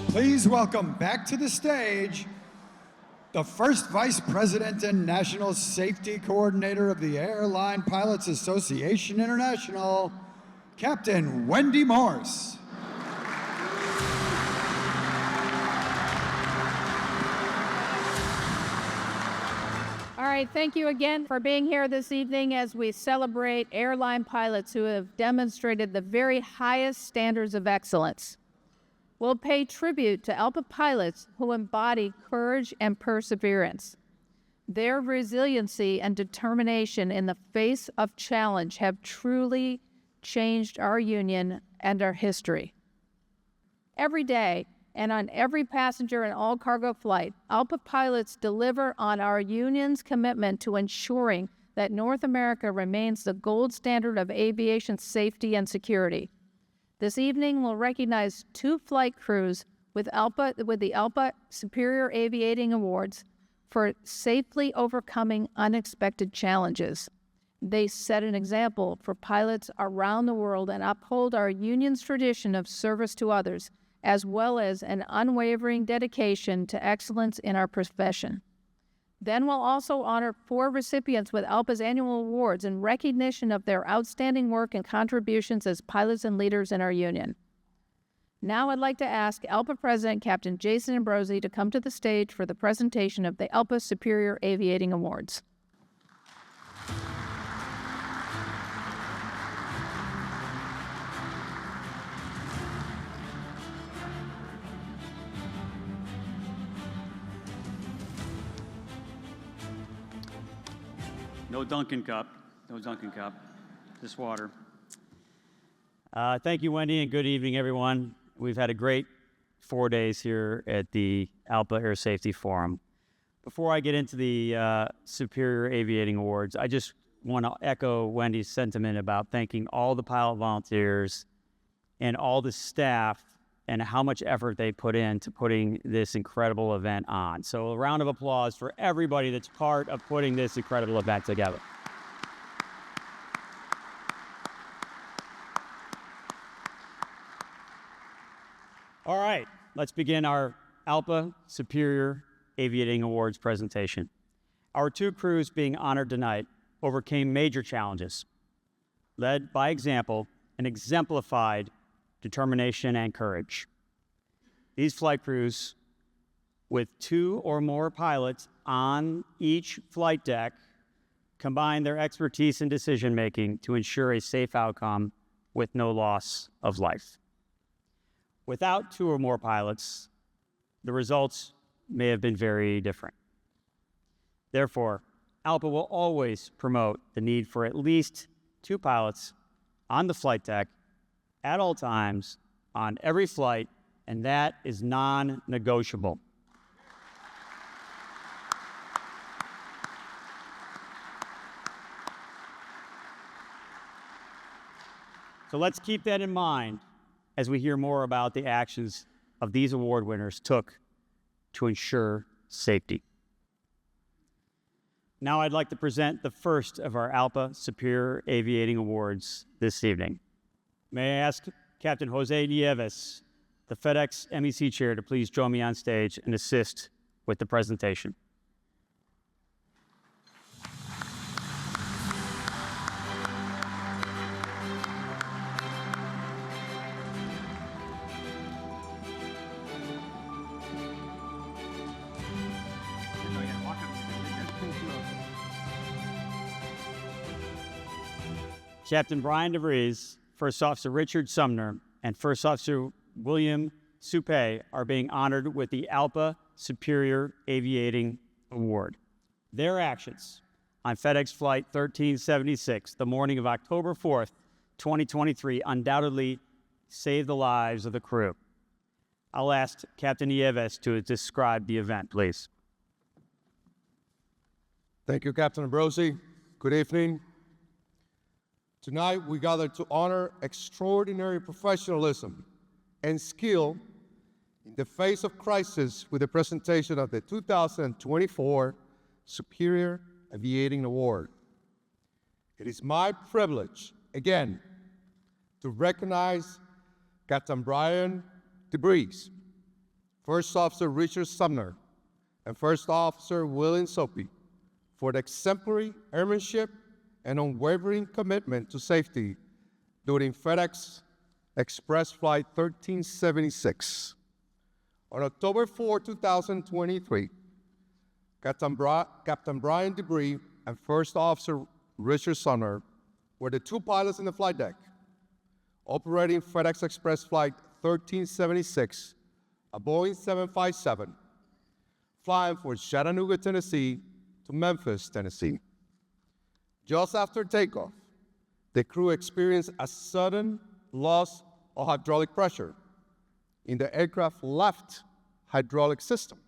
Please welcome back to the stage the first Vice President and National Safety Coordinator of the Airline Pilots Association International, Captain Wendy Morse. All right, thank you again for being here this evening as we celebrate airline pilots who have demonstrated the very highest standards of excellence. We'll pay tribute to ALPA pilots who embody courage and perseverance. Their resiliency and determination in the face of challenge have truly changed our union and our history. Every day, and on every passenger and all-cargo flight, ALPA pilots deliver on our union's commitment to ensuring that North America remains the gold standard of aviation safety and security. This evening, we'll recognize 2 flight crews with the ALPA Superior Aviating Awards for safely overcoming unexpected challenges. They set an example for pilots around the world and uphold our union's tradition of service to others, as well as an unwavering dedication to excellence in our profession. Then we'll also honor 4 recipients with ALPA's annual awards in recognition of their outstanding work and contributions as pilots and leaders in our union. Now I'd like to ask ALPA President Captain Jason Ambrosi to come to the stage for the presentation of the ALPA Superior Aviating Awards. No Dunkin' Cup. No Dunkin' Cup. Just water. Thank you, Wendy, and good evening, everyone. We've had a great 4 days here at the ALPA Air Safety Forum. Before I get into the Superior Aviating Awards, I just want to echo Wendy's sentiment about thanking all the pilot volunteers and all the staff and how much effort they put into putting this incredible event on. So a round of applause for everybody that's part of putting this incredible event together. All right, let's begin our ALPA Superior Aviating Awards presentation. Our 2 crews being honored tonight overcame major challenges, led by example and exemplified determination and courage. These flight crews, with 2 or more pilots on each flight deck, combine their expertise in decision-making to ensure a safe outcome with no loss of life. Without 2 or more pilots, the results may have been very different. Therefore, ALPA will always promote the need for at least 2 pilots on the flight deck at all times, on every flight, and that is non-negotiable. So let's keep that in mind as we hear more about the actions of these award winners took to ensure safety. Now I'd like to present the first of our ALPA Superior Aviating Awards this evening. May I ask Captain Jose Nieves, the FedEx MEC Chair, to please join me on stage and assist with the presentation. Captain Brian DeVries, First Officer Richard Sumner, and First Officer William Supay are being honored with the ALPA Superior Aviating Award. Their actions on FedEx Flight 1376, the morning of October 4th, 2023, undoubtedly saved the lives of the crew. I'll ask Captain Nieves to describe the event, please. Thank you, Captain Ambrosi. Good evening. Tonight, we gather to honor extraordinary professionalism and skill in the face of crisis with the presentation of the 2024 Superior Aviating Award. It is my privilege, again, to recognize Captain Brian DeVries, First Officer Richard Sumner, and First Officer William Soapy for the exemplary airmanship and unwavering commitment to safety during FedEx Express Flight 1376. On October 4, 2023, Captain Brian DeBree and First Officer Richard Sumner were the two pilots in the flight deck, operating FedEx Express Flight 1376, a Boeing 757, flying from Chattanooga, Tennessee to Memphis, Tennessee. Just after takeoff, the crew experienced a sudden loss of hydraulic pressure in the aircraft's left hydraulic system,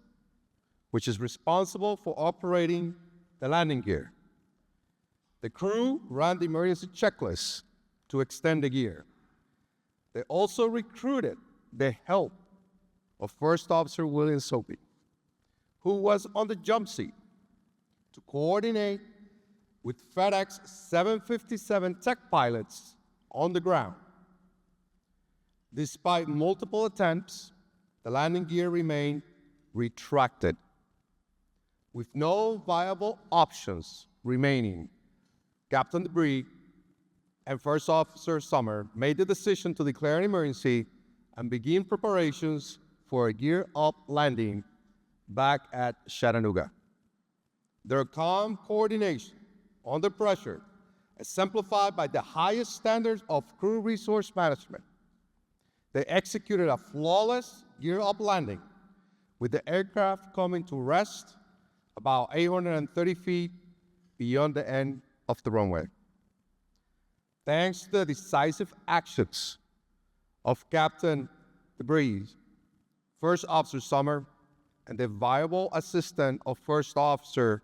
which is responsible for operating the landing gear. The crew ran the emergency checklist to extend the gear. They also recruited the help of First Officer William Soapy, who was on the jump seat, to coordinate with FedEx 757 tech pilots on the ground. Despite multiple attempts, the landing gear remained retracted. With no viable options remaining, Captain DeBree and First Officer Sumner made the decision to declare an emergency and begin preparations for a gear-up landing back at Chattanooga. Their calm coordination under pressure, exemplified by the highest standards of crew resource management, they executed a flawless gear-up landing, with the aircraft coming to rest about 830 feet beyond the end of the runway. Thanks to the decisive actions of Captain DeBree, First Officer Sumner, and the viable assistant of First Officer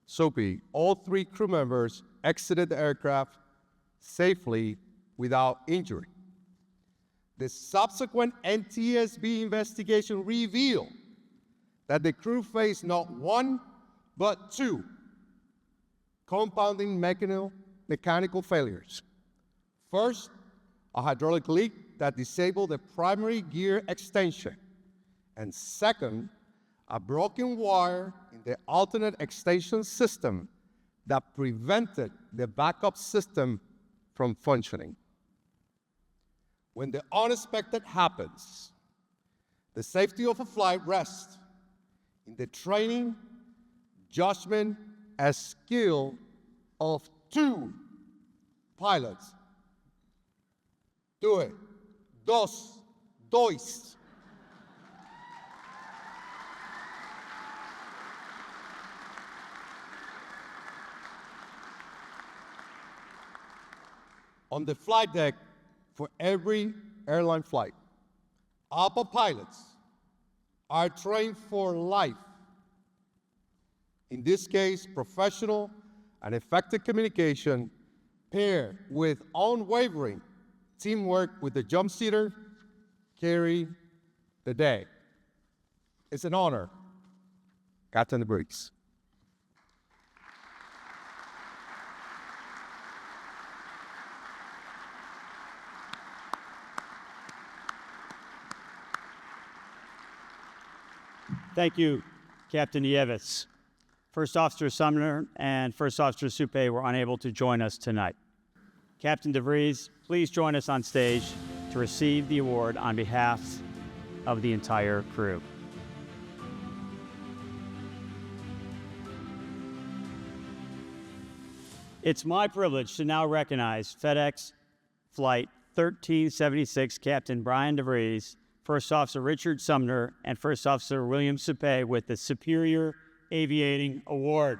Soapy, all three crew members exited the aircraft safely without injury. The subsequent NTSB investigation revealed that the crew faced not one, but two compounding mechanical failures. First, a hydraulic leak that disabled the primary gear extension. And second, a broken wire in the alternate extension system that prevented the backup system from functioning. When the unexpected happens, the safety of a flight rests in the training, judgment, and skill of two pilots. Do it. Dois. On the flight deck for every airline flight, ALPA pilots are trained for life. In this case, professional and effective communication paired with unwavering teamwork with the jump seater carry the day. It's an honor, Captain DeBree. Thank you, Captain Nieves. First Officer Sumner and First Officer Soapy were unable to join us tonight. Captain DeVries, please join us on stage to receive the award on behalf of the entire crew. It's my privilege to now recognize FedEx Flight 1376 Captain Brian DeVries, First Officer Richard Sumner, and First Officer William Soapy with the Superior Aviating Award.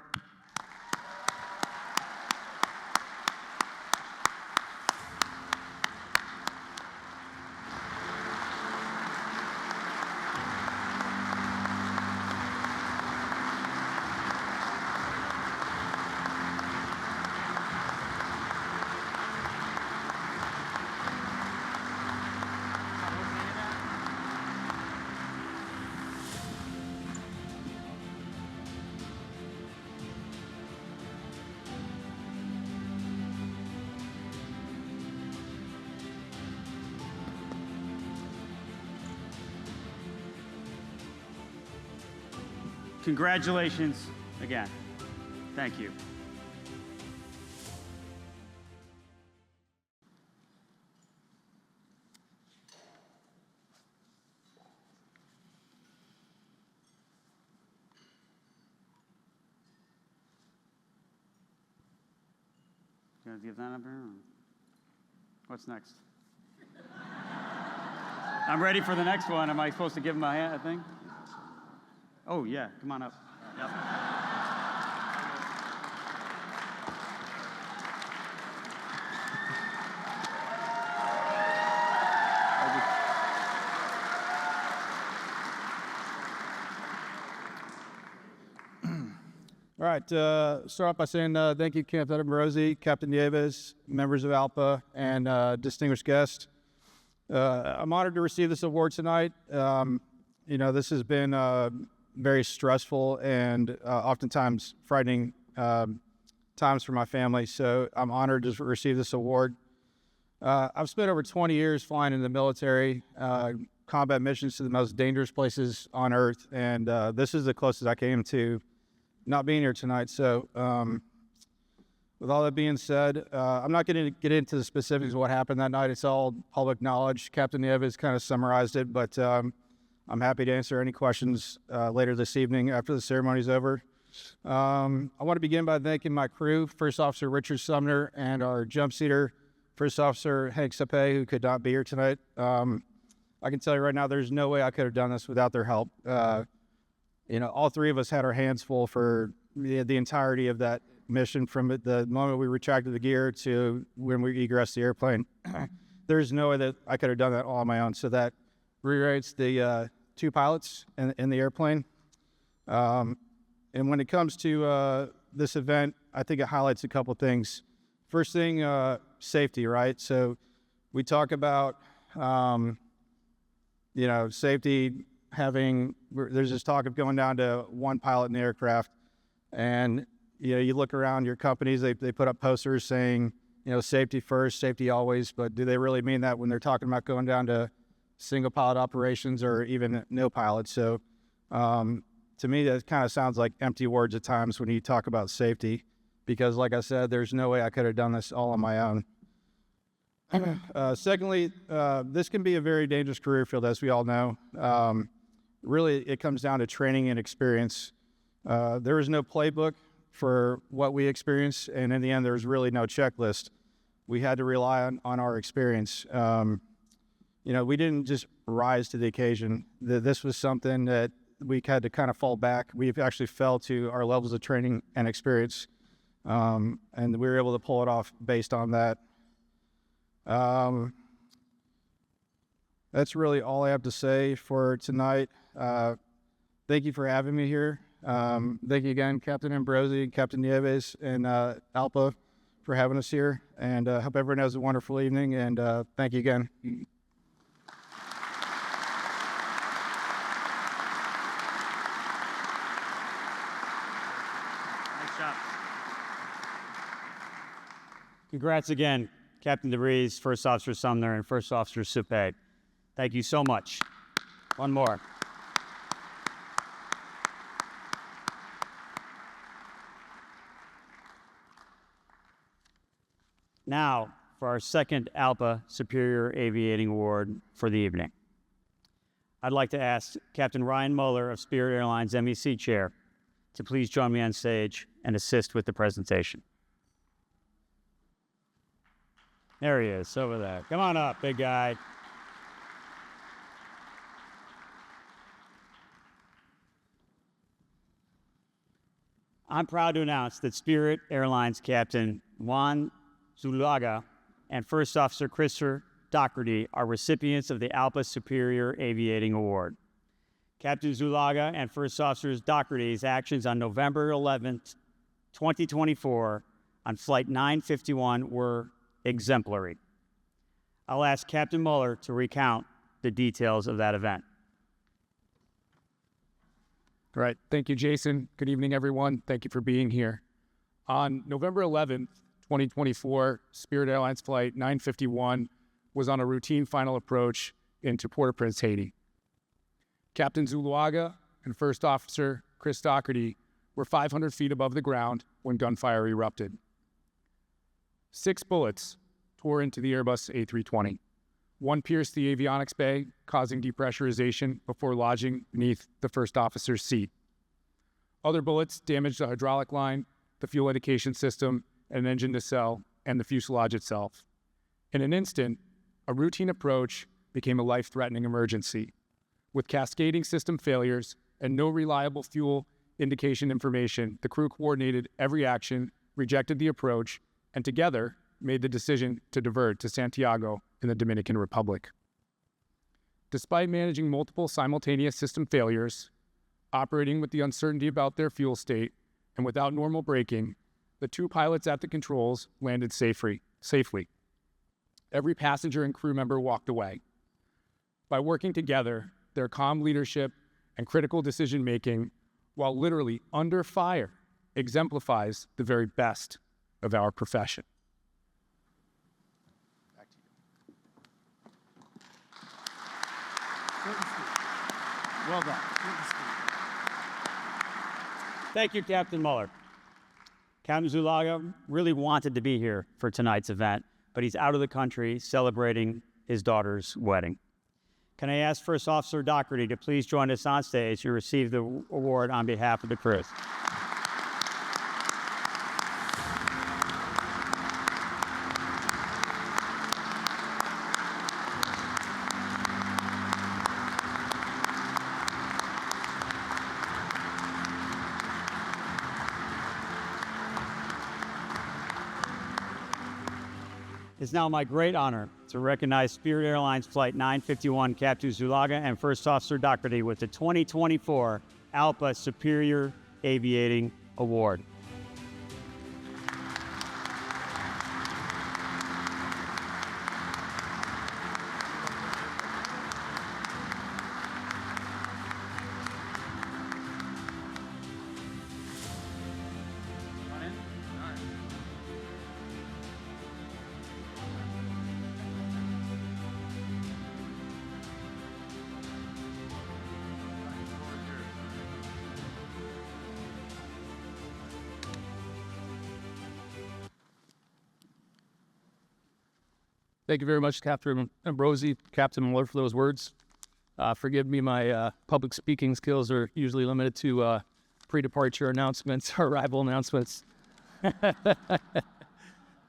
Congratulations again. Thank you. You want to give that up here? Or what's next? I'm ready for the next one. Am I supposed to give him a hand, a thing? Oh, yeah. Come on up. Yep. All right, start off by saying thank you, Captain Ambrosi, Captain Nieves, members of ALPA, and distinguished guests. I'm honored to receive this award tonight. You know, this has been very stressful and oftentimes frightening times for my family, so I'm honored to receive this award. I've spent over 20 years flying in the military, combat missions to the most dangerous places on Earth, and this is the closest I came to not being here tonight. So with all that being said, I'm not going to get into the specifics of what happened that night. It's all public knowledge. Captain Nieves kind of summarized it, but I'm happy to answer any questions later this evening after the ceremony is over. I want to begin by thanking my crew, First Officer Richard Sumner and our jump seater, First Officer Hank Sape, who could not be here tonight. I can tell you right now, there's no way I could have done this without their help. You know, all three of us had our hands full for the entirety of that mission, from the moment we retracted the gear to when we egressed the airplane. There's no way that I could have done that all on my own. So that rewrites the two pilots in the airplane. And when it comes to this event, I think it highlights a couple things. First thing, safety, right? So we talk about, you know, safety. There's this talk of going down to one pilot in the aircraft, and you know, you look around your companies, they put up posters saying, you know, safety first, safety always, but do they really mean that when they're talking about going down to single pilot operations or even no pilot? So to me, that kind of sounds like empty words at times when you talk about safety, because like I said, there's no way I could have done this all on my own. Secondly, this can be a very dangerous career field, as we all know. Really, it comes down to training and experience. There is no playbook for what we experience, and in the end, there was really no checklist. We had to rely on our experience. You know, we didn't just rise to the occasion. This was something that we had to kind of fall back. We actually fell to our levels of training and experience, and we were able to pull it off based on that. That's really all I have to say for tonight. Thank you for having me here. Thank you again, Captain Ambrosi, Captain Nieves, and ALPA for having us here. And hope everyone has a wonderful evening. And thank you again. Nice job. Congrats again, Captain DeVries, First Officer Sumner, and First Officer Sape. Thank you so much. One more. Now, for our second ALPA Superior Aviating Award for the evening. I'd like to ask Captain Ryan Muller of Spirit Airlines MEC Chair to please join me on stage and assist with the presentation. There he is, over there. Come on up, big guy. I'm proud to announce that Spirit Airlines Captain Juan Zulaga and First Officer Christopher Doherty are recipients of the ALPA Superior Aviating Award. Captain Zulaga and First Officer Doherty's actions on November 11th, 2024 on Flight 951 were exemplary. I'll ask Captain Muller to recount the details of that event. All right. Thank you, Jason. Good evening, everyone. Thank you for being here. On November 11th, 2024, Spirit Airlines Flight 951 was on a routine final approach into Port-au-Prince, Haiti. Captain Zuluaga and First Officer Chris Doherty, were 500 feet above the ground when gunfire erupted. 6 bullets tore into the Airbus A320. One pierced the avionics bay, causing depressurization before lodging beneath the first officer's seat. Other bullets damaged the hydraulic line, the fuel indication system, an engine nacelle, and the fuselage itself. In an instant, a routine approach became a life-threatening emergency. With cascading system failures and no reliable fuel indication information, the crew coordinated every action, rejected the approach, and together made the decision to divert to Santiago in the Dominican Republic. Despite managing multiple simultaneous system failures, operating with the uncertainty about their fuel state, and without normal braking, the 2 pilots at the controls landed safely. Every passenger and crew member walked away. By working together, their calm leadership and critical decision-making, while literally under fire, exemplifies the very best of our profession. Back to you. Well done. Thank you, Captain Muller. Captain Zulaga really wanted to be here for tonight's event, but he's out of the country celebrating his daughter's wedding. Can I ask First Officer Doherty to please join us on stage to receive the award on behalf of the crew? It's now my great honor to recognize Spirit Airlines Flight 951 Captain Zulaga and First Officer Doherty with the 2024 ALPA Superior Aviating Award. Thank you very much, Captain Ambrosi, Captain Muller, for those words. Forgive me, my public speaking skills are usually limited to pre-departure announcements or arrival announcements.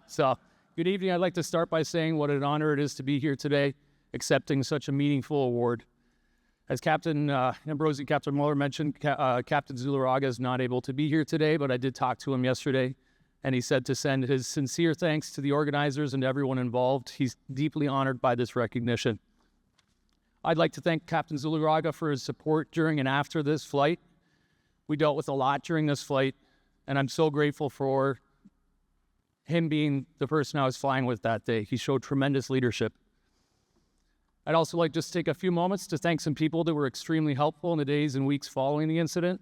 So, good evening. I'd like to start by saying what an honor it is to be here today, accepting such a meaningful award. As Captain Ambrosi, Captain Muller mentioned, Captain Zulaga is not able to be here today, but I did talk to him yesterday, and he said to send his sincere thanks to the organizers and to everyone involved. He's deeply honored by this recognition. I'd like to thank Captain Zulaga for his support during and after this flight. We dealt with a lot during this flight, and I'm so grateful for him being the person I was flying with that day. He showed tremendous leadership. I'd also like just to take a few moments to thank some people that were extremely helpful in the days and weeks following the incident.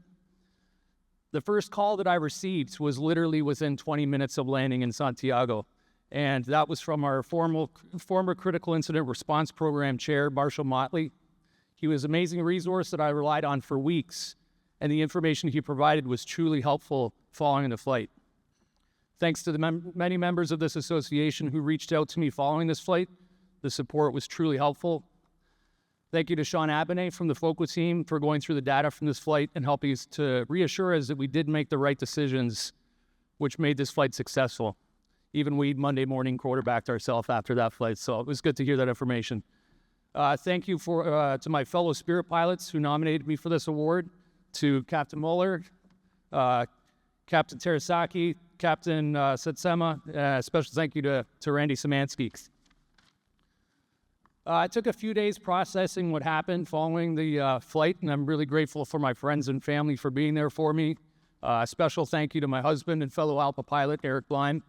The first call that I received was literally within 20 minutes of landing in Santiago, and that was from our former Critical Incident Response Program Chair, Marshall Motley. He was an amazing resource that I relied on for weeks, and the information he provided was truly helpful following the flight. Thanks to the many members of this association who reached out to me following this flight, the support was truly helpful. Thank you to Sean Abney from the FOCA team for going through the data from this flight and helping us to reassure us that we did make the right decisions, which made this flight successful. Even we Monday morning quarterbacked ourselves after that flight, so it was good to hear that information. Thank you to my fellow Spirit pilots who nominated me for this award, to Captain Muller, Captain Terasaki, Captain Setsema, special thank you to Randy Szymanski. I took a few days processing what happened following the flight, and I'm really grateful for my friends and family for being there for me. A special thank you to my husband and fellow ALPA pilot, Eric Blind.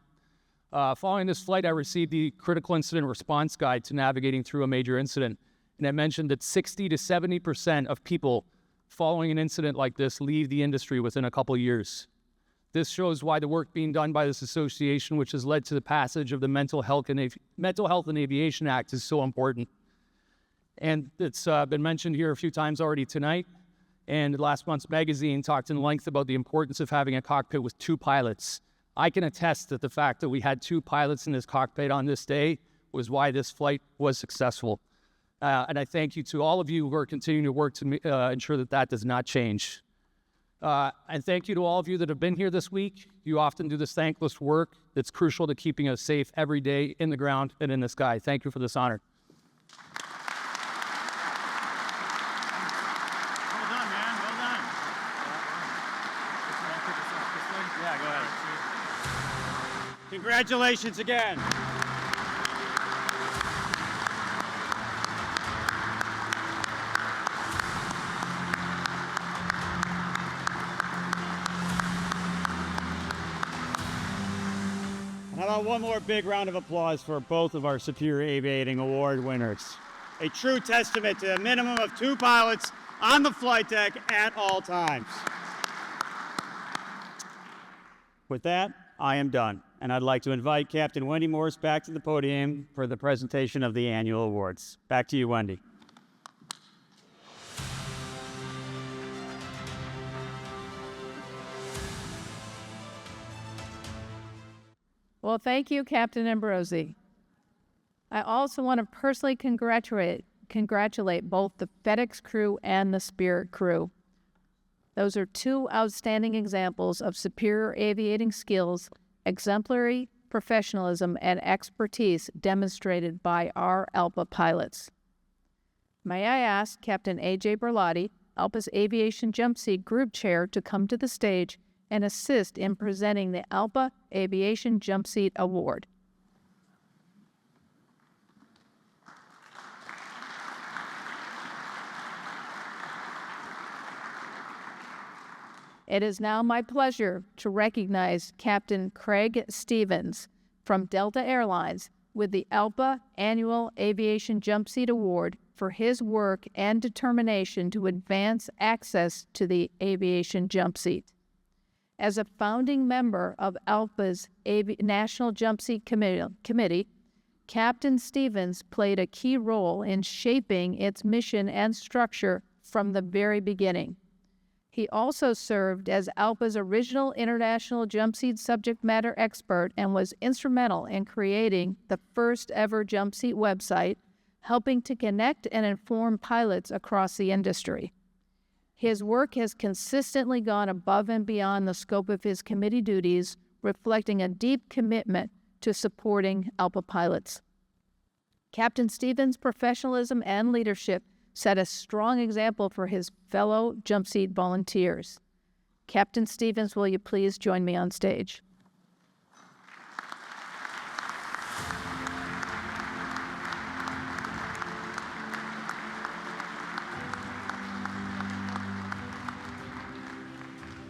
Following this flight, I received the Critical Incident Response Guide to Navigating Through a Major Incident, and it mentioned that 60 to 70% of people following an incident like this leave the industry within a couple years. This shows why the work being done by this association, which has led to the passage of the Mental Health and Aviation Act, is so important. And it's been mentioned here a few times already tonight, and last month's magazine talked in length about the importance of having a cockpit with 2 pilots. I can attest that the fact that we had 2 pilots in this cockpit on this day was why this flight was successful. And I thank you to all of you who are continuing to work to ensure that that does not change. And thank you to all of you that have been here this week. You often do this thankless work that's crucial to keeping us safe every day in the ground and in the sky. Thank you for this honor. Well done, man. Well done. Yeah, go ahead. Congratulations again. How about one more big round of applause for both of our Superior Aviating Award winners? A true testament to a minimum of 2 pilots on the flight deck at all times. With that, I am done, and I'd like to invite Captain Wendy Morse back to the podium for the presentation of the annual awards. Back to you, Wendy. Well, thank you, Captain Ambrosi. I also want to personally congratulate both the FedEx crew and the Spirit crew. Those are 2 outstanding examples of superior aviating skills, exemplary professionalism, and expertise demonstrated by our ALPA pilots. May I ask Captain A.J. Berlotti, ALPA's Aviation Jump Seat Group Chair, to come to the stage and assist in presenting the ALPA Aviation Jump Seat Award. It is now my pleasure to recognize Captain Craig Stevens from Delta Airlines with the ALPA Annual Aviation Jump Seat Award for his work and determination to advance access to the aviation jump seat. As a founding member of ALPA's National Jump Seat Committee, Captain Stevens played a key role in shaping its mission and structure from the very beginning. He also served as ALPA's original international jump seat subject matter expert and was instrumental in creating the first ever jump seat website, helping to connect and inform pilots across the industry. His work has consistently gone above and beyond the scope of his committee duties, reflecting a deep commitment to supporting ALPA pilots. Captain Stevens' professionalism and leadership set a strong example for his fellow jump seat volunteers. Captain Stevens, will you please join me on stage?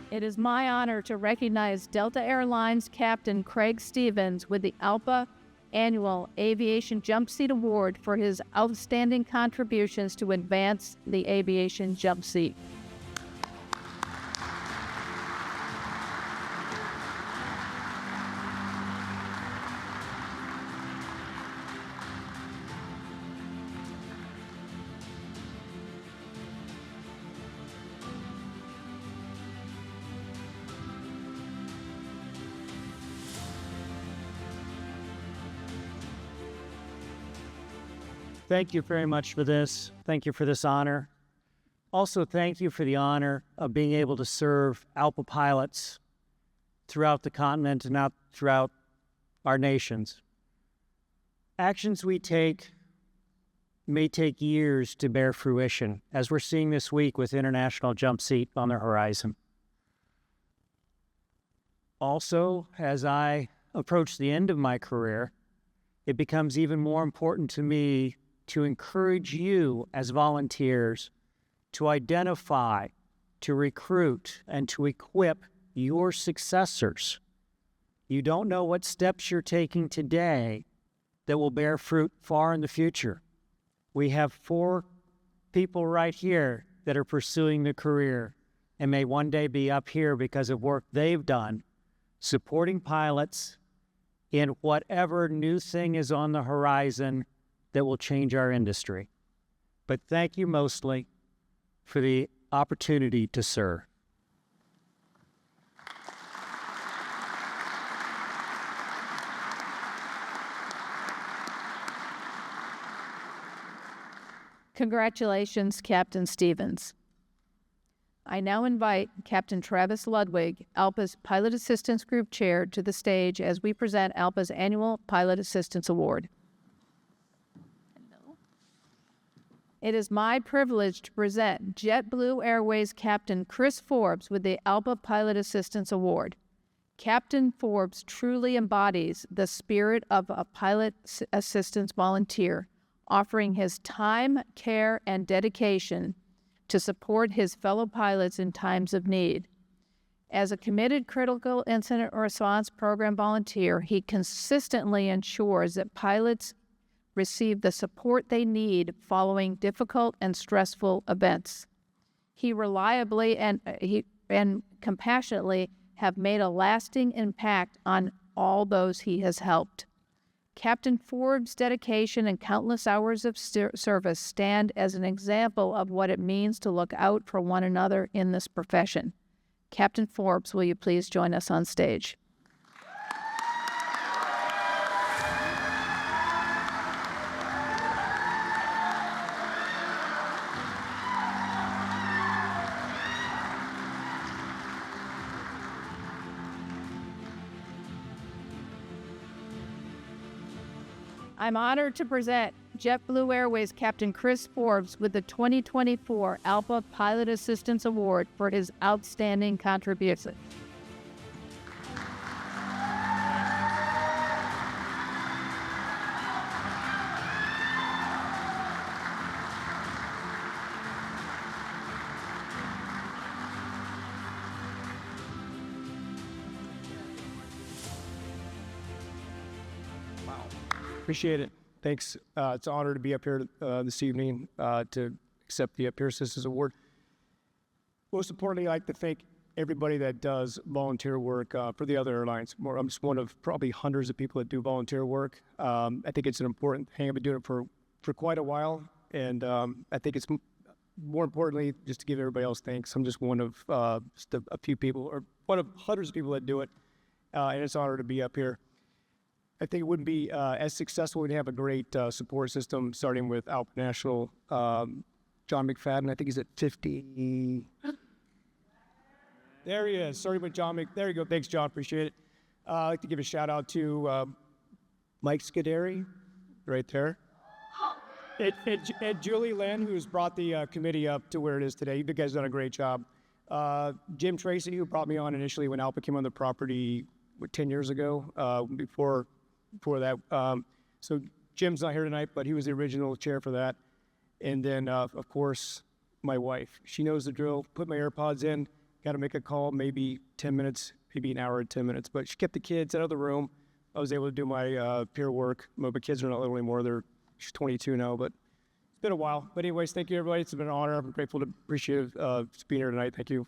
It is my honor to recognize Delta Airlines Captain Craig Stevens with the ALPA Annual Aviation Jump Seat Award for his outstanding contributions to advance the aviation jump seat. Thank you very much for this. Thank you for this honor. Also, thank you for the honor of being able to serve ALPA pilots throughout the continent and out throughout our nations. Actions we take may take years to bear fruition, as we're seeing this week with International Jump Seat on the horizon. Also, as I approach the end of my career, it becomes even more important to me to encourage you as volunteers to identify, to recruit, and to equip your successors. You don't know what steps you're taking today that will bear fruit far in the future. We have 4 people right here that are pursuing the career and may one day be up here because of work they've done, supporting pilots in whatever new thing is on the horizon that will change our industry. But thank you mostly for the opportunity to serve. Congratulations, Captain Stevens. I now invite Captain Travis Ludwig, ALPA's Pilot Assistance Group Chair, to the stage as we present ALPA's annual Pilot Assistance Award. It is my privilege to present JetBlue Airways Captain Chris Forbes with the ALPA Pilot Assistance Award. Captain Forbes truly embodies the spirit of a pilot assistance volunteer, offering his time, care, and dedication to support his fellow pilots in times of need. As a committed critical incident response program volunteer, he consistently ensures that pilots receive the support they need following difficult and stressful events. He reliably and compassionately have made a lasting impact on all those he has helped. Captain Forbes' dedication and countless hours of service stand as an example of what it means to look out for one another in this profession. Captain Forbes, will you please join us on stage? I'm honored to present JetBlue Airways Captain Chris Forbes with the 2024 ALPA Pilot Assistance Award for his outstanding contribution. Appreciate it. Thanks. It's an honor to be up here this evening to accept the Peer Assistance Award. Most importantly, I'd like to thank everybody that does volunteer work for the other airlines. I'm just one of probably hundreds of people that do volunteer work. I think it's an important thing. I've been doing it for quite a while, and I think it's more importantly just to give everybody else thanks. I'm just one of just a few people, or one of hundreds of people that do it, and it's an honor to be up here. I think it wouldn't be as successful. We'd have a great support system, starting with ALPA National. John McFadden, I think he's at 50. There he is. Sorry about John There you go. Thanks, John. Appreciate it. I'd like to give a shout out to Mike Scuderi, right there. And Julie Lynn, who's brought the committee up to where it is today. You guys have done a great job. Jim Tracy, who brought me on initially when ALPA came on the property 10 years ago, before that. So Jim's not here tonight, but he was the original chair for that. And then, of course, my wife. She knows the drill. Put my AirPods in, got to make a call, maybe 10 minutes, maybe an hour and 10 minutes. But she kept the kids out of the room. I was able to do my peer work. My kids are not little anymore. She's 22 now, but it's been a while. But anyways, thank you, everybody. It's been an honor. I'm grateful to appreciate being here tonight. Thank you.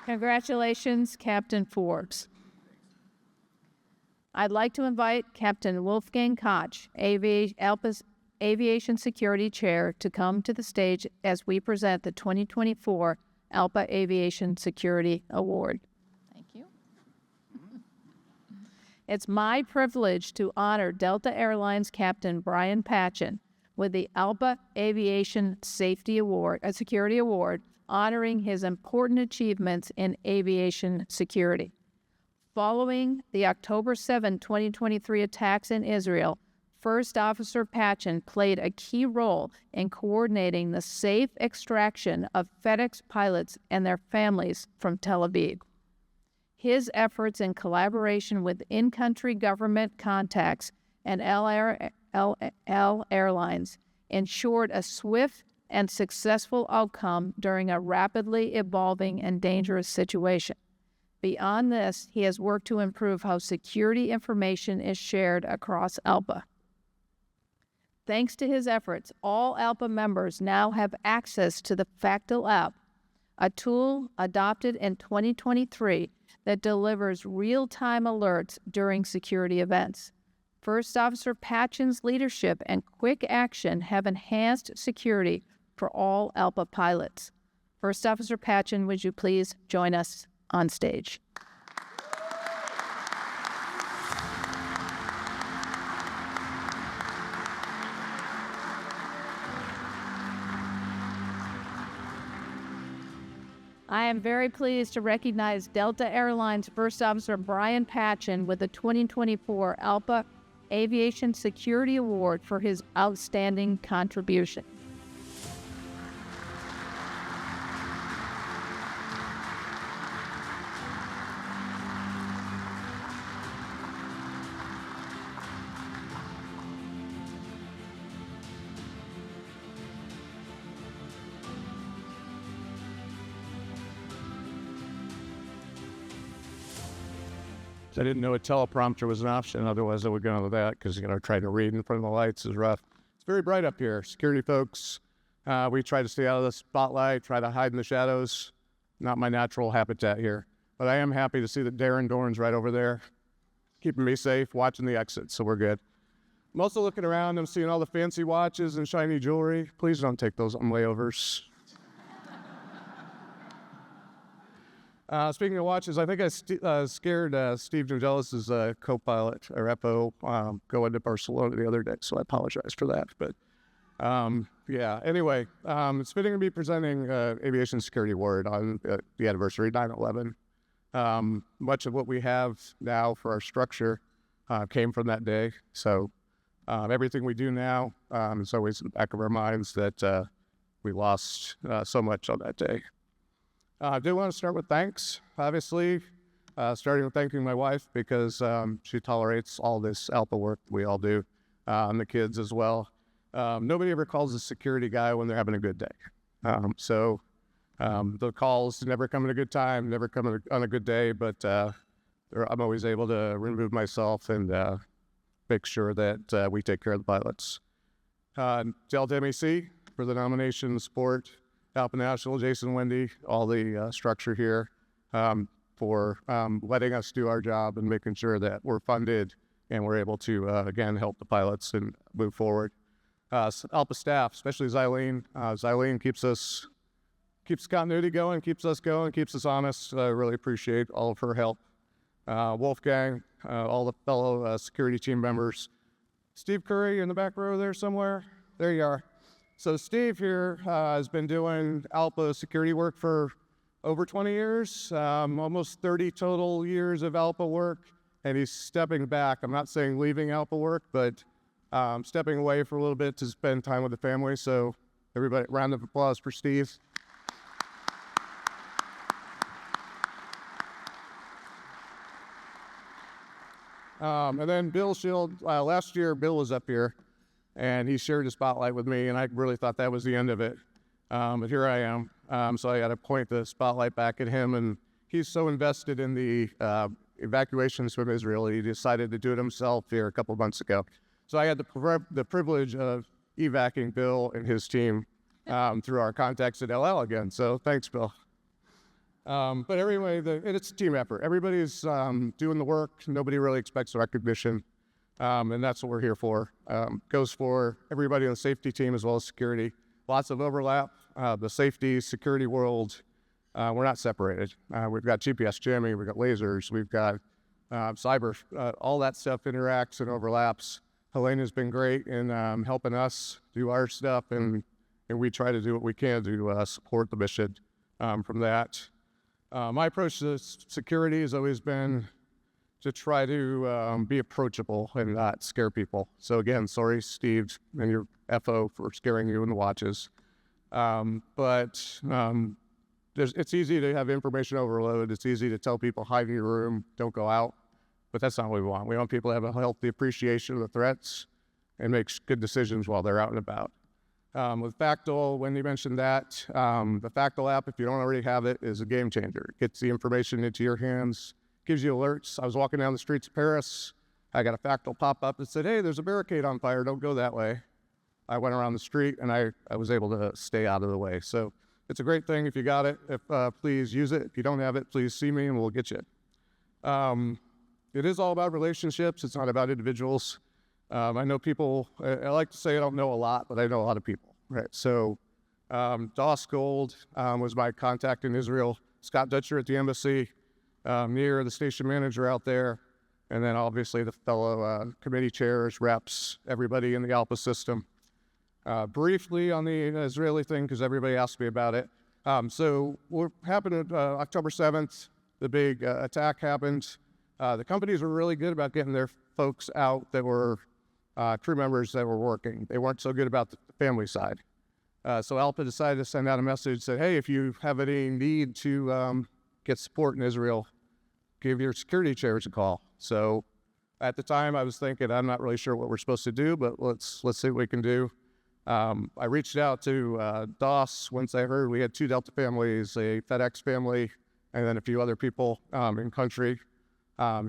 Congratulations, Captain Forbes. I'd like to invite Captain Wolfgang Koch, ALPA's Aviation Security Chair, to come to the stage as we present the 2024 ALPA Aviation Security Award. Thank you. It's my privilege to honor Delta Airlines Captain Brian Patchen with the ALPA Aviation Safety Award, a Security Award, honoring his important achievements in aviation security. Following the October 7, 2023 attacks in Israel, First Officer Patchen played a key role in coordinating the safe extraction of FedEx pilots and their families from Tel Aviv. His efforts in collaboration with in-country government contacts and L Airlines ensured a swift and successful outcome during a rapidly evolving and dangerous situation. Beyond this, he has worked to improve how security information is shared across ALPA. Thanks to his efforts, all ALPA members now have access to the Factil app, a tool adopted in 2023 that delivers real-time alerts during security events. First Officer Patchen's leadership and quick action have enhanced security for all ALPA pilots. First Officer Patchen, would you please join us on stage? I am very pleased to recognize Delta Airlines First Officer Brian Patchen with the 2024 ALPA Aviation Security Award for his outstanding contribution. I didn't know a teleprompter was an option. Otherwise, I would go into that because, trying to read in front of the lights is rough. It's very bright up here. Security folks, we try to stay out of the spotlight, try to hide in the shadows. Not my natural habitat here. But I am happy to see that Darren Dorn's right over there, keeping me safe, watching the exit, so we're good. I'm also looking around. I'm seeing all the fancy watches and shiny jewelry. Please don't take those on layovers. Speaking of watches, I think I scared Steve Nogelis' co-pilot or FO going to Barcelona the other day, so I apologize for that. But yeah, anyway, it's fitting to be presenting Aviation Security Award on the anniversary, 9/11. Much of what we have now for our structure came from that day. So everything we do now is always in the back of our minds that we lost so much on that day. I do want to start with thanks, obviously, starting with thanking my wife because she tolerates all this ALPA work we all do, and the kids as well. Nobody ever calls a security guy when they're having a good day. So the calls never come at a good time, never come on a good day, but I'm always able to remove myself and make sure that we take care of the pilots. Delta MEC for the nomination, support. ALPA National, Jason, Wendy, all the structure here for letting us do our job and making sure that we're funded and we're able to, again, help the pilots and move forward. ALPA staff, especially Zylene. Zylene keeps continuity going, keeps us honest. I really appreciate all of her help. Wolfgang, all the fellow security team members. Steve Curry in the back row there somewhere. There you are. So Steve here has been doing ALPA security work for over 20 years, almost 30 total years of ALPA work, and he's stepping back. I'm not saying leaving ALPA work, but stepping away for a little bit to spend time with the family. So everybody, round of applause for Steve. And then Bill Shield, last year Bill was up here. And he shared the spotlight with me, and I really thought that was the end of it. But here I am. So I got to point the spotlight back at him, and he's so invested in the evacuations from Israel, he decided to do it himself here a couple months ago. So I had the privilege of evacing Bill and his team through our contacts at LL again. So thanks, Bill. But anyway, it's a team effort. Everybody's doing the work. Nobody really expects recognition. And that's what we're here for. Goes for everybody on the safety team as well as security. Lots of overlap. The safety, security world, we're not separated. We've got GPS jamming, we've got lasers, we've got cyber. All that stuff interacts and overlaps. Helena's been great in helping us do our stuff, and we try to do what we can to support the mission from that. My approach to security has always been to try to be approachable and not scare people. So again, sorry, Steve and your FO for scaring you in the watches. But it's easy to have information overload. It's easy to tell people, hide in your room, don't go out. But that's not what we want. We want people to have a healthy appreciation of the threats and make good decisions while they're out and about. With Factal, Wendy mentioned that. The Factal app, if you don't already have it, is a game changer. It gets the information into your hands, gives you alerts. I was walking down the streets of Paris. I got a Factal pop up that said, hey, there's a barricade on fire. Don't go that way. I went around the street, and I was able to stay out of the way. So it's a great thing if you got it. Please use it. If you don't have it, please see me, and we'll get you. It is all about relationships. It's not about individuals. I know people, I like to say I don't know a lot, but I know a lot of people, right? So Doss Gold was my contact in Israel, Scott Dutcher at the embassy, Nir, the station manager out there, and then obviously the fellow committee chairs, reps, everybody in the ALPA system. Briefly on the Israeli thing, because everybody asked me about it. So what happened October 7th, the big attack happened. The companies were really good about getting their folks out that were crew members that were working. They weren't so good about the family side. So ALPA decided to send out a message, said, hey, if you have any need to get support in Israel, give your security chairs a call. So at the time I was thinking, I'm not really sure what we're supposed to do, but let's see what we can do. I reached out to Doss once I heard we had 2 Delta families, a FedEx family, and then a few other people in country.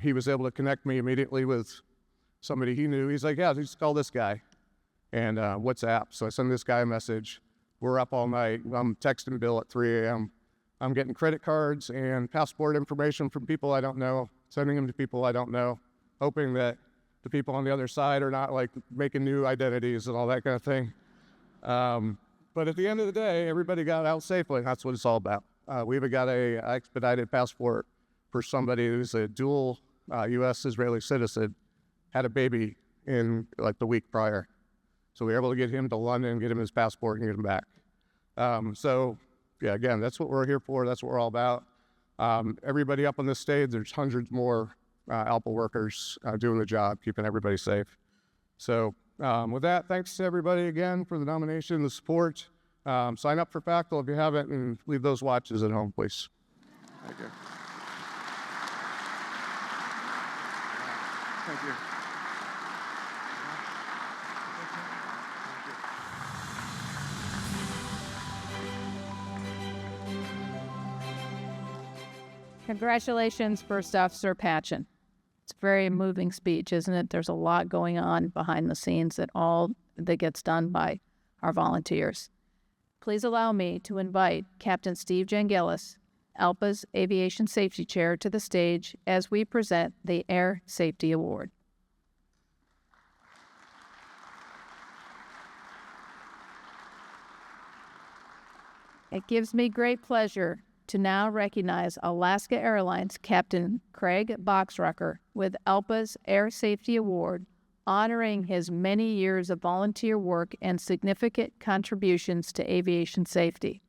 He was able to connect me immediately with somebody he knew. He's like, yeah, just call this guy. And WhatsApp. So I send this guy a message. We're up all night. I'm texting Bill at 3 a.m. I'm getting credit cards and passport information from people I don't know, sending them to people I don't know, hoping that the people on the other side are not like making new identities and all that kind of thing. But at the end of the day, everybody got out safely. And that's what it's all about. We even got a expedited passport for somebody who's a dual U.S.-Israeli citizen, had a baby in like the week prior. So we were able to get him to London, get him his passport, and get him back. So yeah, again, that's what we're here for. That's what we're all about. Everybody up on this stage, there's hundreds more ALPA workers doing the job, keeping everybody safe. So with that, thanks to everybody again for the nomination, the support. Sign up for FACTL if you haven't, and leave those watches at home, please. Thank you. Thank you. Congratulations, First Officer Patchen. It's a very moving speech, isn't it? There's a lot going on behind the scenes that gets done by our volunteers. Please allow me to invite Captain Steve Jangelis, ALPA's Aviation Safety Chair, to the stage as we present the Air Safety Award. It gives me great pleasure to now recognize Alaska Airlines Captain Craig Boxrucker with ALPA's Air Safety Award, honoring his many years of volunteer work and significant contributions to aviation safety.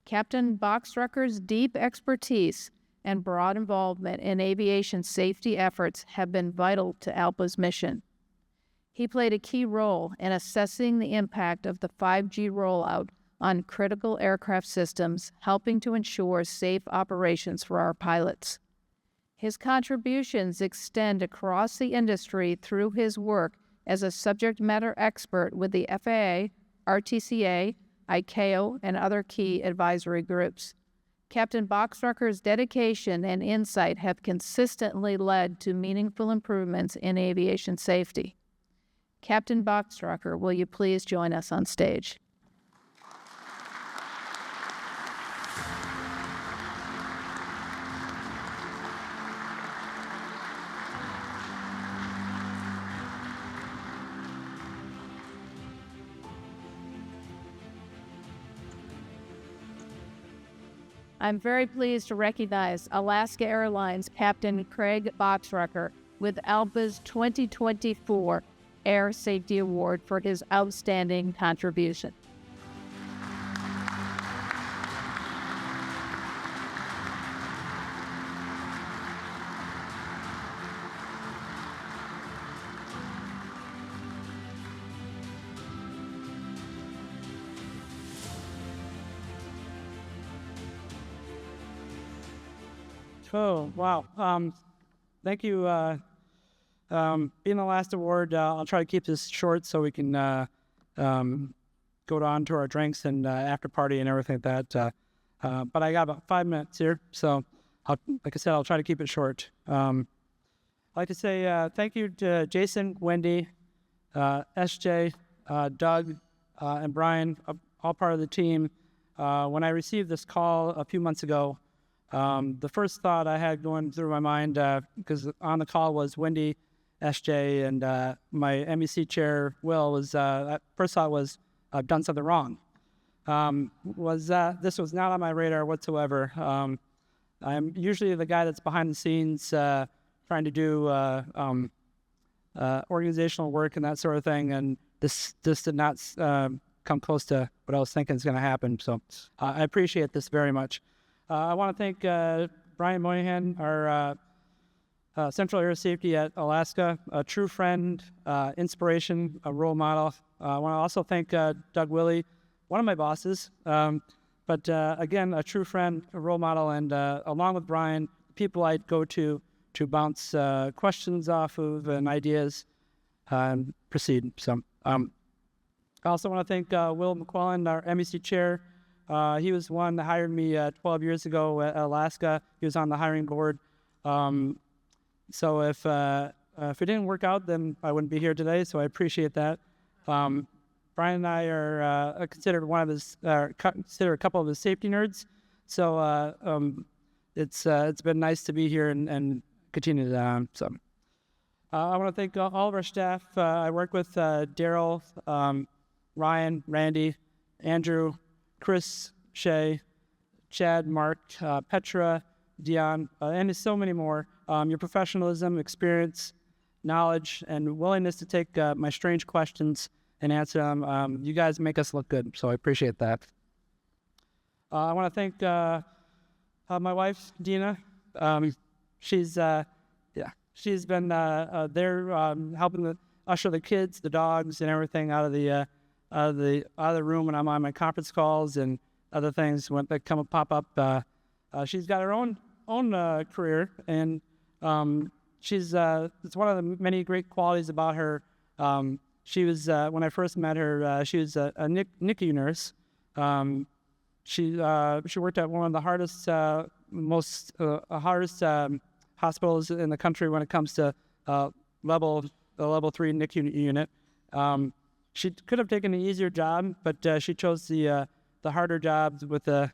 Captain Boxrucker's deep expertise and broad involvement in aviation safety efforts have been vital to ALPA's mission. He played a key role in assessing the impact of the 5G rollout on critical aircraft systems, helping to ensure safe operations for our pilots. His contributions extend across the industry through his work as a subject matter expert with the FAA, RTCA, ICAO, and other key advisory groups. Captain Boxrucker's dedication and insight have consistently led to meaningful improvements in aviation safety. Captain Boxrucker, will you please join us on stage? I'm very pleased to recognize Alaska Airlines Captain Craig Boxrucker with ALPA's 2024 Air Safety Award for his outstanding contribution. Oh, wow. Thank you. Being the last award, I'll try to keep this short so we can go on to our drinks and after party and everything like that. But I got about 5 minutes here, so like I said, I'll try to keep it short. I'd like to say thank you to Jason, Wendy, SJ, Doug, and Brian, all part of the team. When I received this call a few months ago, The first thought I had going through my mind, because on the call was Wendy, SJ, and my MEC chair, Will, first thought was, I've done something wrong. This was not on my radar whatsoever. I'm usually the guy that's behind the scenes trying to do organizational work and that sort of thing, and this did not come close to what I was thinking is going to happen. So I appreciate this very much. I want to thank Brian Moynihan, our Central Air Safety at Alaska, a true friend, inspiration, a role model. I want to also thank Doug Willey, one of my bosses, but again, a true friend, a role model, and along with Brian, people I'd go to bounce questions off of and ideas and proceed. So I also want to thank Will McClellan, our MEC chair. He was one that hired me 12 years ago at Alaska. He was on the hiring board. So if it didn't work out, then I wouldn't be here today. So I appreciate that. Brian and I are considered considered a couple of his safety nerds. So it's been nice to be here and continue that on. So I want to thank all of our staff. I work with Daryl, Ryan, Randy, Andrew, Chris, Shay, Chad, Mark, Petra, Dion, and so many more. Your professionalism, experience, knowledge, and willingness to take my strange questions and answer them. You guys make us look good, so I appreciate that. I want to thank my wife, Dina. She's been there helping usher the kids, the dogs, and everything out of the room when I'm on my conference calls and other things when they pop up. She's got her own career, and it's one of the many great qualities about her. She was when I first met her, she was a NICU nurse. She worked at one of the hardest, hospitals in the country when it comes to the level 3 NICU unit. She could have taken an easier job, but she chose the harder jobs with the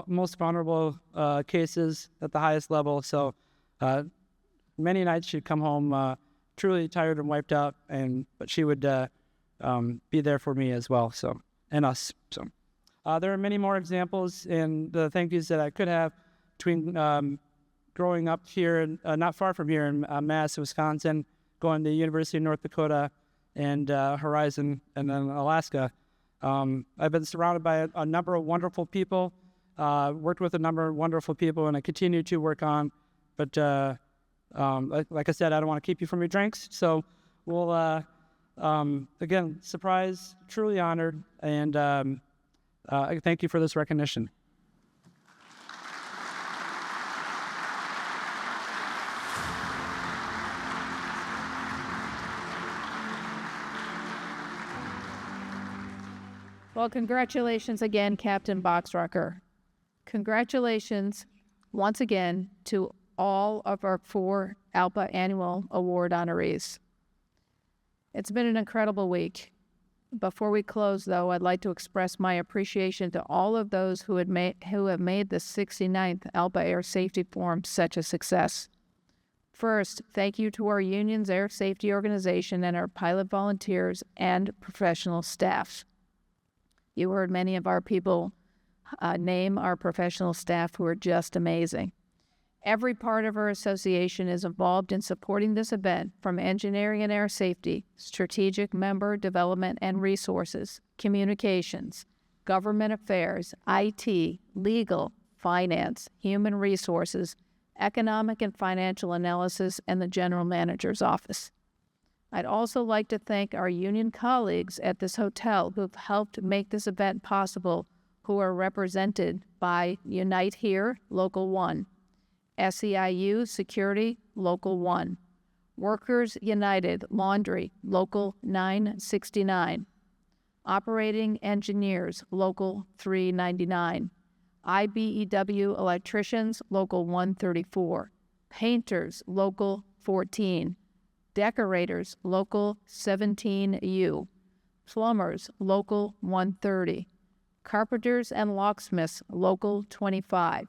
most vulnerable cases at the highest level. So many nights she'd come home truly tired and wiped out, but she would be there for me as well. So and us. So there are many more examples and the thank yous that I could have between growing up here, not far from here in Madison, Wisconsin, going to the University of North Dakota and Horizon, and then Alaska. I've been surrounded by a number of wonderful people, worked with a number of wonderful people, and I continue to work on. But like I said, I don't want to keep you from your drinks. So we'll, again, surprised, truly honored, and thank you for this recognition. Well, congratulations again, Captain Boxrucker. Congratulations once again to all of our 4 ALPA Annual Award honorees. It's been an incredible week. Before we close, though, I'd like to express my appreciation to all of those who have made the 69th ALPA Air Safety Forum such a success. First, thank you to our union's air safety organization and our pilot volunteers and professional staff. You heard many of our people name our professional staff who are just amazing. Every part of our association is involved in supporting this event, from engineering and air safety, strategic member development and resources, communications, government affairs, IT, legal, finance, human resources, economic and financial analysis, and the general manager's office. I'd also like to thank our union colleagues at this hotel who've helped make this event possible, who are represented by Unite Here, Local 1, SEIU Security, Local 1, Workers United Laundry, Local 969, Operating Engineers, Local 399, IBEW Electricians, Local 134, Painters, Local 14, Decorators, Local 17U, Plumbers, Local 130, Carpenters and Locksmiths, Local 25,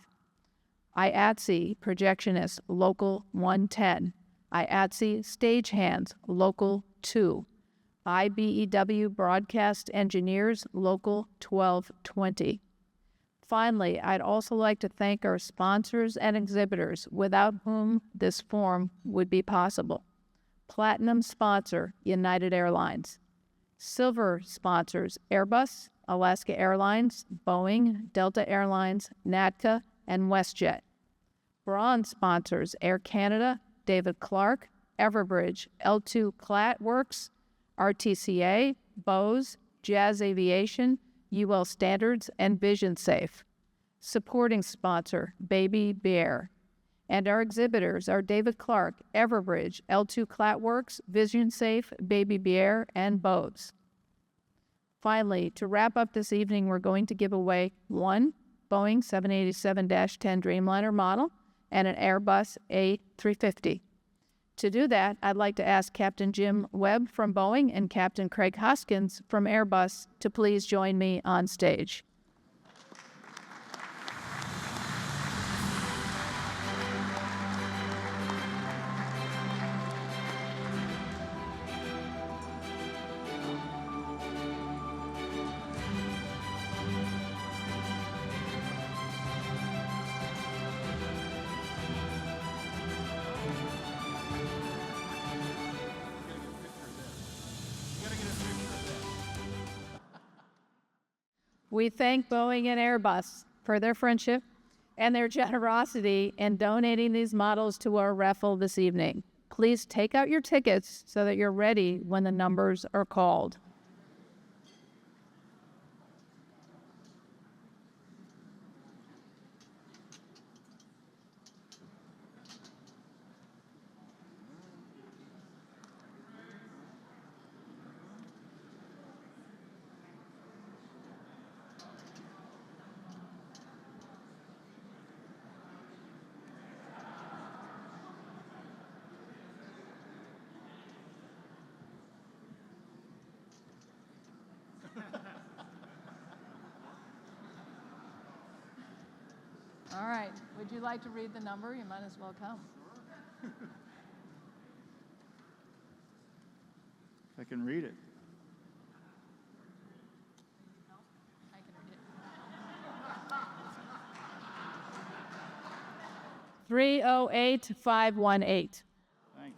IATSE Projectionist Local 110, IATSE Stagehands Local 2, IBEW Broadcast Engineers Local 1220. Finally, I'd also like to thank our sponsors and exhibitors without whom this forum would be possible. Platinum sponsor, United Airlines. Silver sponsors, Airbus, Alaska Airlines, Boeing, Delta Airlines, NATCA, and WestJet. Bronze sponsors, Air Canada, David Clark, Everbridge, L2 Clat Works, RTCA, Bose, Jazz Aviation, UL Standards, and Vision Safe. Supporting sponsor, Baby Bear. And our exhibitors are David Clark, Everbridge, L2 Clatworks, Vision Safe, Baby Bear, and Bose. Finally, to wrap up this evening, we're going to give away one Boeing 787-10 Dreamliner model and an Airbus A350. To do that, I'd like to ask Captain Jim Webb from Boeing and Captain Craig Hoskins from Airbus to please join me on stage. We thank Boeing and Airbus for their friendship and their generosity in donating these models to our raffle this evening. Please take out your tickets so that you're ready when the numbers are called. All right, would you like to read the number? You might as well come. If I can read it. I can read it. 308518. Thank you.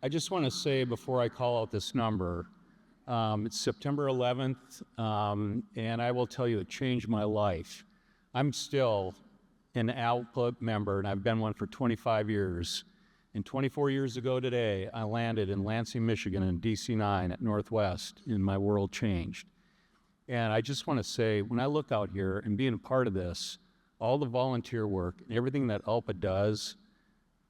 I just want to say before I call out this number, it's September 11th, and I will tell you it changed my life. I'm still an ALPA member, and I've been one for 25 years. And 24 years ago today, I landed in Lansing, Michigan in DC-9 at Northwest, and my world changed. And I just want to say, when I look out here and being a part of this, all the volunteer work and everything that ALPA does,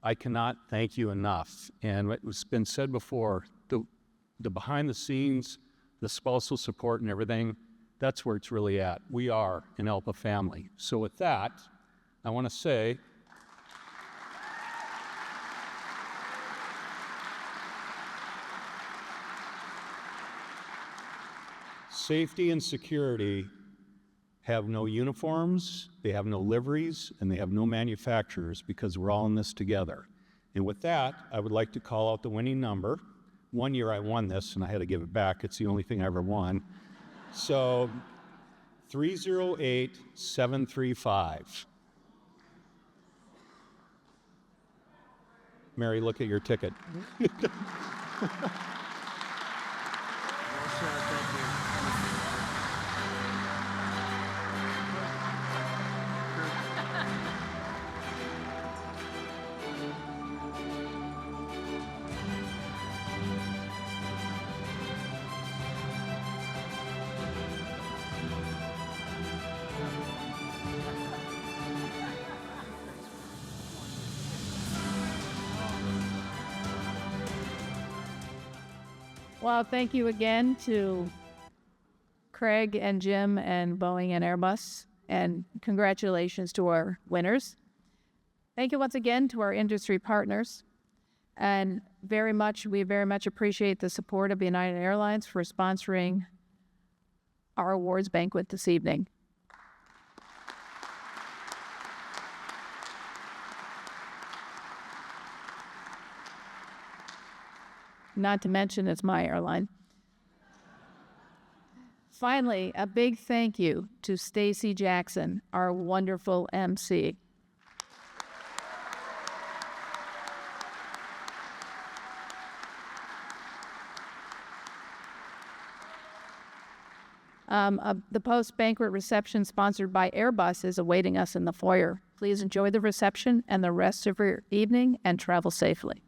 I cannot thank you enough. And it's been said before, the behind the scenes, the spousal support and everything, that's where it's really at. We are an ALPA family. So with that, I want to say, safety and security have no uniforms, they have no liveries, and they have no manufacturers because we're all in this together. And with that, I would like to call out the winning number. One year I won this and I had to give it back. It's the only thing I ever won. So 308735. Mary, look at your ticket. Well, thank you again to Craig and Jim and Boeing and Airbus, and congratulations to our winners. Thank you once again to our industry partners, and we very much appreciate the support of United Airlines for sponsoring our awards banquet this evening. Not to mention it's my airline. Finally, a big thank you to Stacy Jackson, our wonderful MC. The post-banquet reception sponsored by Airbus is awaiting us in the foyer. Please enjoy the reception and the rest of your evening and travel safely.